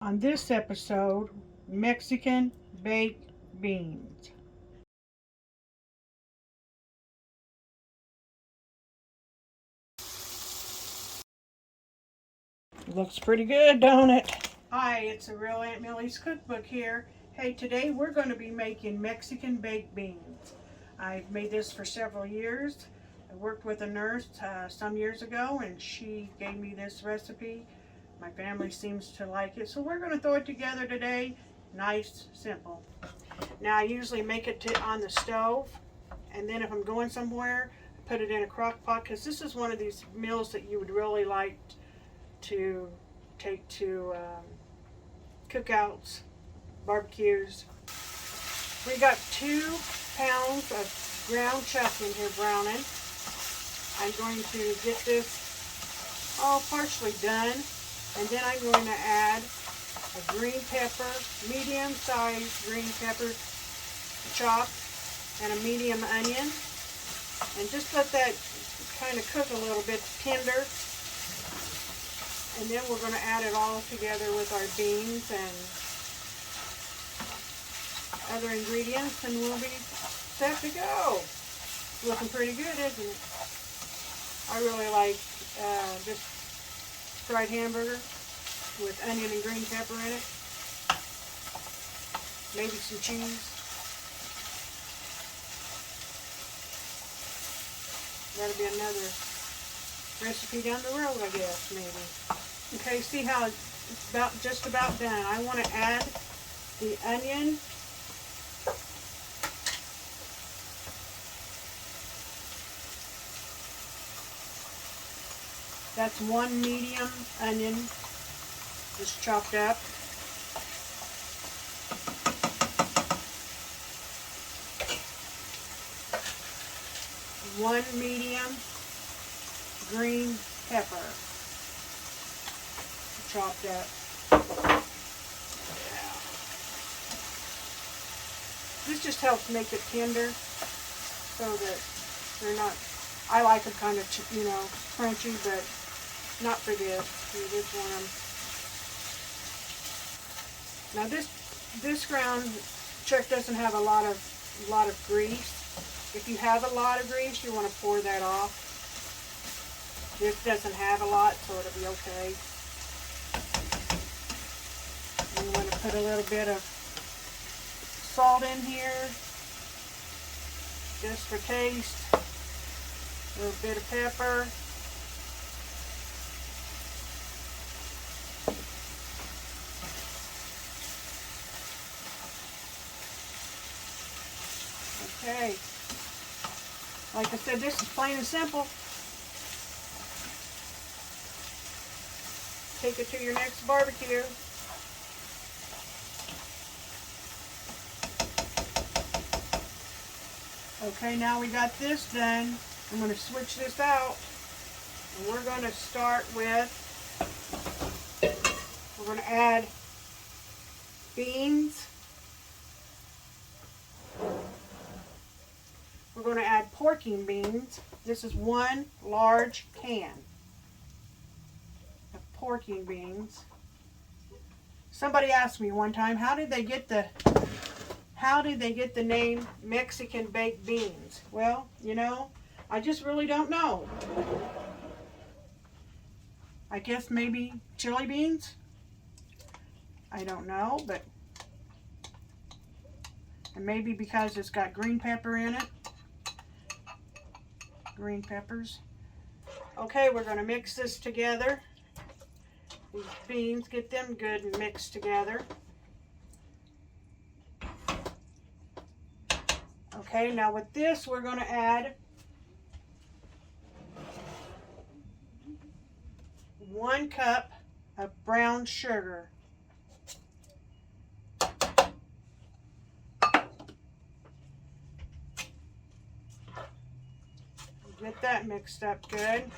On this episode, Mexican baked beans. Looks pretty good, don't it? Hi, it's a real Aunt Millie's cookbook here. Hey, today we're going to be making Mexican baked beans. I've made this for several years. I worked with a nurse some years ago and she gave me this recipe. My family seems to like it, so we're going to throw it together today. Nice, simple. Now I usually make it on the stove, and then if I'm going somewhere, I put it in a crock pot, because this is one of these meals that you would really like to take to cookouts, barbecues. We got 2 pounds of ground chuck in here browning. I'm going to get this all partially done, and then I'm going to add a green pepper, medium-sized green pepper chopped, and a medium onion, and just let that kind of cook a little bit tender. And then we're going to add it all together with our beans and other ingredients, and we'll be set to go. Looking pretty good, isn't it? I really like this fried hamburger with onion and green pepper in it. Maybe some cheese. That'll be another recipe down the road, I guess, maybe. Okay, see how it's just about done. I want to add the onion. That's 1 medium onion, just chopped up. One medium green pepper, chopped up. Yeah. This just helps make it tender, so that they're not. I like them kind of, crunchy, but not for this. You just want them. Now this ground chuck doesn't have a lot of grease. If you have a lot of grease, you want to pour that off. This doesn't have a lot, so it'll be okay. And you want to put a little bit of salt in here, just for taste. A little bit of pepper. Okay. Like I said, this is plain and simple. Take it to your next barbecue. Okay, now we got this done. I'm going to switch this out. And we're going to start with, we're going to add beans. We're going to add porking beans. This is 1 large can of porking beans. Somebody asked me one time, how did they get the name Mexican baked beans? Well, I just really don't know. I guess maybe chili beans? I don't know, but and maybe because it's got green pepper in it. Green peppers. Okay, we're going to mix this together. These beans, get them good and mixed together. Okay, now with this we're going to add 1 cup of brown sugar. Get that mixed up good.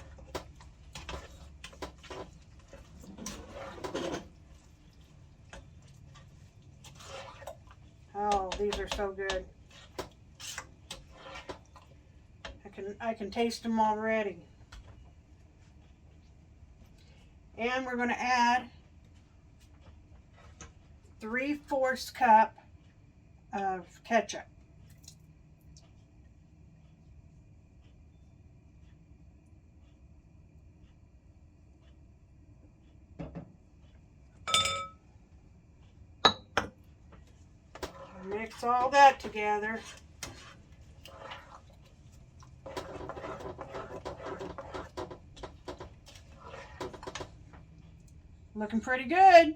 Oh, these are so good. I can taste them already. And we're going to add 3/4 cup of ketchup. Mix all that together. Looking pretty good.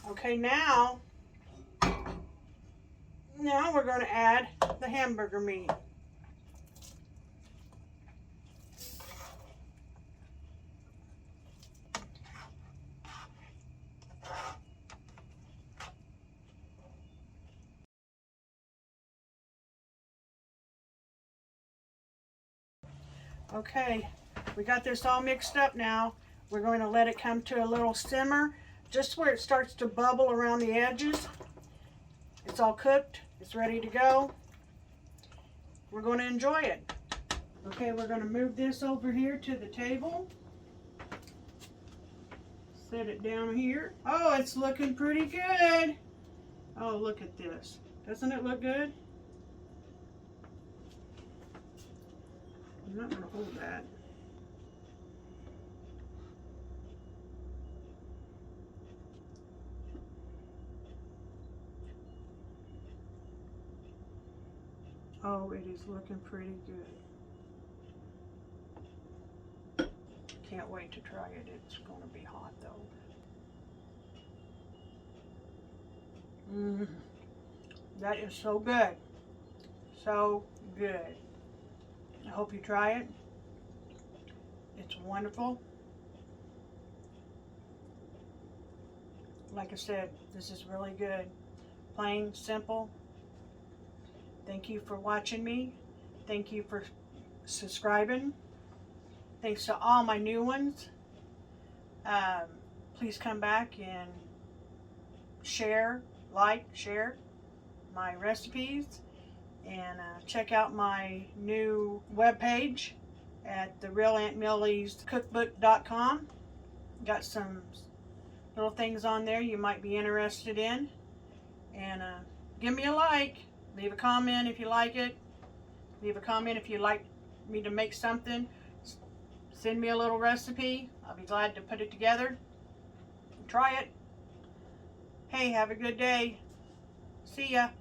Okay, now we're going to add the hamburger meat. Okay, we got this all mixed up now. We're going to let it come to a little simmer, just where it starts to bubble around the edges. It's all cooked. It's ready to go. We're going to enjoy it. Okay, we're going to move this over here to the table. Set it down here. Oh, it's looking pretty good. Oh, look at this. Doesn't it look good? I'm not going to hold that. Oh, it is looking pretty good. Can't wait to try it. It's going to be hot though. That is so good. So good. I hope you try it. It's wonderful. Like I said, this is really good. Plain, simple. Thank you for watching me. Thank you for subscribing. Thanks to all my new ones. Please come back and share my recipes, and check out my new webpage at therealauntmilliescookbook.com. Got some little things on there you might be interested in, and give me a like. Leave a comment if you like it. Leave a comment if you'd like me to make something. Send me a little recipe. I'll be glad to put it together. Try it. Hey, have a good day. See ya.